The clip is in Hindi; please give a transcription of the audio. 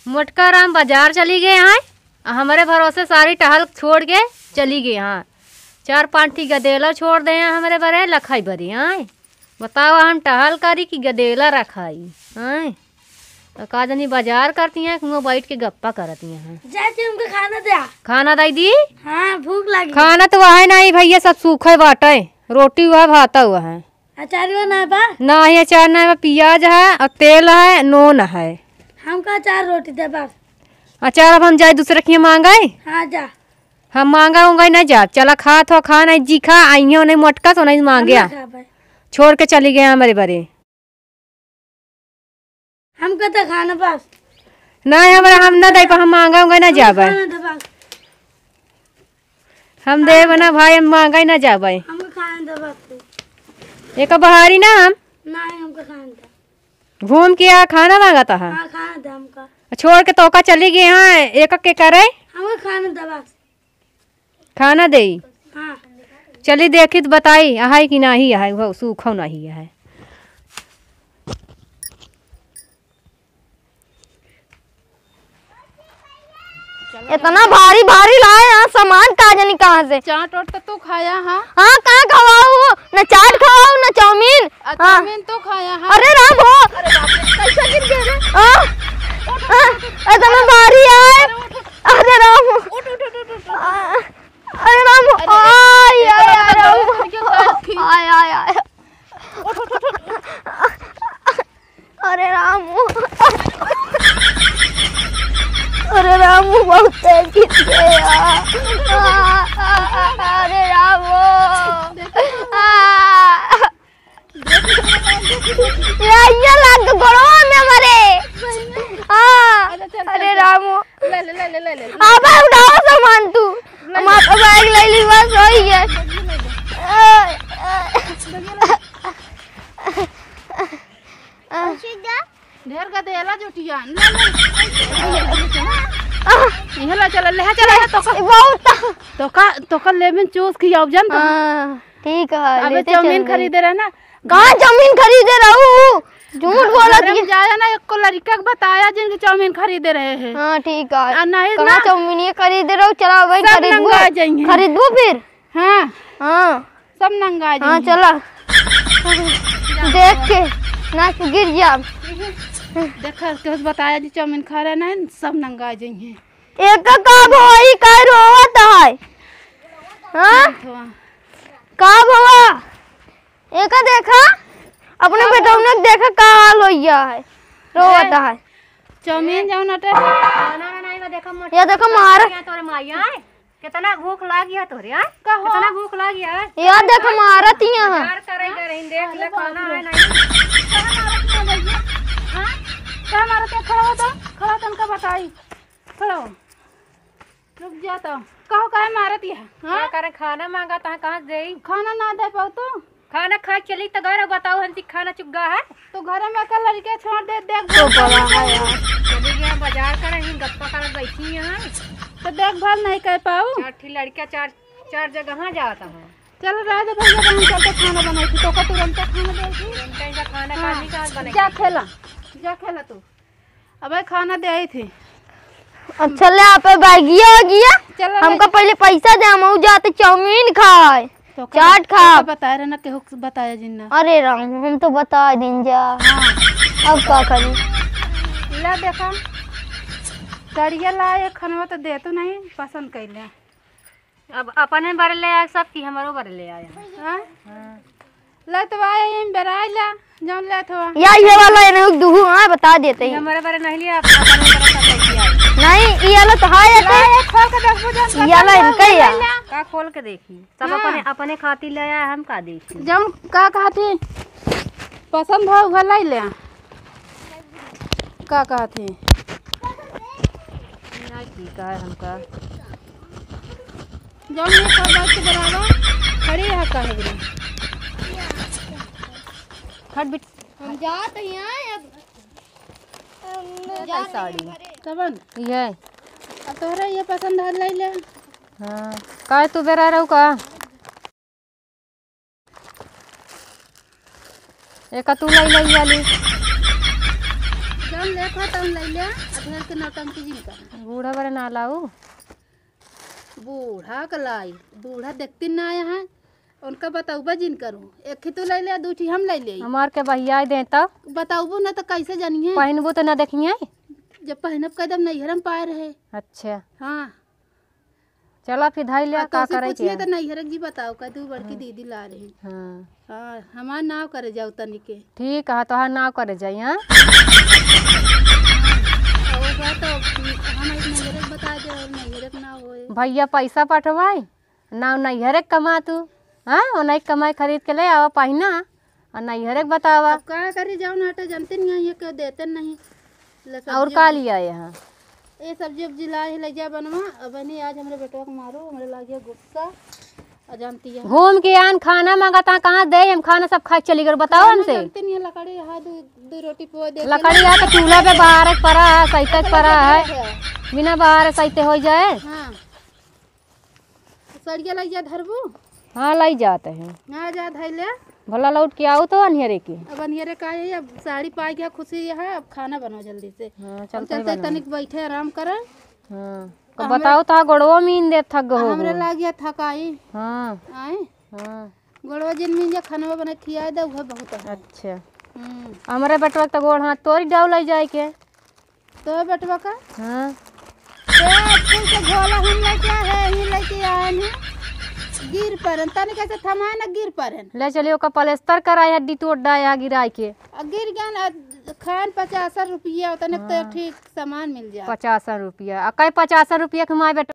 मोटका राम बाजार चली गए हैं। हमारे भरोसे सारी टहल छोड़ के चली गई हैं। 4-5 ठी गदेला छोड़ दे हैं हमारे बरे लखाई भरी हैं। बताओ हम टहल करी कि गदेला रखाई हैं। तो का जनी बाजार करती हैं कुआं बैठ के गप्पा करती हैं। जाके हमको खाना दे। खाना दई दी। हाँ भूख लगी। खाना तो वह नहीं भैया, सब सूखे बाटे। रोटी हुआ भाता हुआ है। अचार ना बा? ना ही अचार ना है, प्याज है और तेल है, नून है। हमका अचार रोटी दे बस। अचार अब हम जाए दूसरे की मांगाए। हाँ जा। हम मांगा उंगा नहीं जा। चला खा तो खा नहीं जी खा आई नहीं मोटका तो नहीं मांग गया, छोड़ के चली गए हमारे बरे। हमको तो खाना बस नहीं हमारा हम ना दे हम मांगा उंगा ना जाबे। हम दे बना भाई, हम मांगा ही ना जाबे। हमको खाना दे बस। एक बहारी ना हम नहीं हमको खाना दे। घूम के आ खाना मांगा था। हाँ खाना दे हमका। छोड़ के तोका चली गई। हाँ एक के करे हमको खाना दे बस। खाना दे। हाँ चली देखी तो बताई है कि नहीं है, वो सूखो नहीं है। इतना भारी भारी लाए यहाँ सामान कहा जानी कहाँ से। चाट ओट तो खाया। हाँ हाँ कहाँ खवाओ, न चाट खवाओ न चाउमीन। चाउमीन तो खाया। हाँ अरे राम हो, कैसे गिर गए रे? इतना भारी है। अरे राम हो, अरे राम हो, आय आय आय राम, आय आय आय, अरे राम हो, अरे राम बहुत तेज खींच गया। अरे राम ये लग गड़ो में मरे। अरे राम ले अब उठाओ सामान तू, हमारा बैग ले ली बस वही है। ढेर गदेला जुटिया इहला चल ले चल तो का लेमन जूस खियाओ जन। ठीक है अबे चाउमीन खरीदे रहा ना। कहाँ चाउमीन खरीदे रहू, झूठ बोला थी। जाया ना एक को लड़का के बताया जिनके चाउमीन खरीदे रहे हैं। हाँ ठीक है, नहीं कहाँ चाउमीन ये खरीदे रहो। चला भाई खरीदबो फिर। हाँ हाँ सब नंगा। हाँ चला देख के ना गिर जा। देखा के बताया जी चाउमीन खा रहे ना, सब नंगा जाएंगे। एक का भोई का रोवत है। हाँ का भवा एक देखा अपने बेटा ने देखा का हाल होइया है, रोवत है। चाउमीन जाओ नटे ये देखो मार तोरे माया कितना भूख लागी है तोरे। कितना भूख लागी है यार देखो मारत ही है। देख ले खाना है नहीं। क्या मारा तो खड़ा तनका बताई। खड़ा रुक जा तो कहो काहे मारत है। हां करे खाना मांगा ता कहां देई। खाना ना दे पाऊ तो खाना खा चली तो घर बताओ हम खाना चुग्गा है तो घर में का लड़के छोड़ दे। देख तो पड़ा है यार, चली गया बाजार कर ही गप्पा कर बैठी यहां तो देखभाल नहीं कर पाऊ। 4 लड़का 4 जगह जाता है। चल रहा दे भैया बहन चल के खाना बनाई थी तो का तुरंत खाना देगी। कैसा खाना खानी का बनाई। जा खेला तू। अबे खाना दे आई थी। अच्छा ले आप बैगिया हो गया। हमको पहले पैसा दे, हम जाते चाउमीन खाए तो चाट खा। बताया रहा ना केहू बताया जिन्ना। अरे राम हम तो बता दिन जा। अब क्या करी ला देखा करिया लाए खाना तो दे तो नहीं पसंद कैले। अब अपने बारे ले आया सब की हमारो बारे ले आया। हां ले तो आया इन बराइला जान ले तो या ये वाला है दुहु। हां बता देते हैं हमारे बारे नहीं लिया अपने बारे सब कैसी आई। नहीं ये वाला तो हां ये खोल के देखो जान ये वाला इनका ही है। का खोल के देखी सब अपने खाती ले आया हम का देखी। जान का कहती पसंद हो घर लाई ले का कहती ना ठीक है हमका जान ये सब बात के बराबर खड़ी है कहे रे हट बिट हम जात हैं अब साड़ी तबन ये अब तोहरा ये पसंद है लाई ले। हां का तू बेरा रहू का एक तू लाई लाई वाली जौन लेखा तौन ले ले अधर के नौटंकी जिन कर बूढ़ा बड़े ना लाऊ। बूढ़ा का लाई बूढ़ा देखती ना आया है उनका बताऊबा जिन करूँ एक ही तो ले ले दूठी हम ले ले हमार के बहिया दे तब बताऊबो ना तो कैसे जानिए पहनबू तो ना देखिए। जब पहनब कदम नैहरम पाए रहे। अच्छा हाँ चला फिर धाई ले का करे पूछिए तो नैहरक जी बताओ का तू बड़की दीदी ला रही। हाँ हाँ हमार नाव करे जाओ तनी के ठीक है तोहार नाव करे जाई। हाँ होगा तो हम नैहरक बता दे और नैहरक ना होए। भैया पैसा पठवाई नाव नैहरे कमा तू। हाँ ओनाई कमाई खरीद के ले आवा पहिना और नैहरे बतावा। अब का करे जाओ ना तो जानते नहीं है ये क्यों देते नहीं और का लिया यहाँ ये सब्जी उब्जी लाए ले जा बनवा अब नहीं आज हमारे बेटवा को मारो हमारे लागे गुस्सा और जानती है घूम के आन खाना मांगता कहाँ दे हम खाना सब खा चली गए बताओ हमसे। जानते नहीं है लकड़ी यहाँ दो रोटी पो दे लकड़ी आ तो चूल्हा पे बाहर पड़ा है सही पड़ा है बिना बाहर सही हो जाए। हाँ सड़िया लग जा धरबू। हाँ लाई जाते हैं हाँ जा धर ले भला लौट के आओ तो अनहेरे की। अब अनियरे का है अब साड़ी पा गया खुशी है अब खाना बनाओ जल्दी से। हाँ चलते तनिक बैठे आराम करे। हाँ तो बताओ तो गोड़वा मीन दे थक हो हमरे लाग गया थकाई। हाँ आए हाँ गोड़वा जिन मीन जा खाना बना खिया दे वह बहुत है। अच्छा हमारे बेटवा तो गोड़ हाथ तोड़ डाल ले जाए के तो बेटवा का हाँ फूल से घोला हम लेके है ही लेके आए हैं गिर परन तने कैसे थमा ना गिर परन ले चलिए ओका प्लास्टर कराई हड्डी तोड़ डाया गिराई के गिर गया ना खान 50 रुपया उतने तो ठीक सामान मिल जाए। 50 रुपया कई 50 रुपया के माए बेटा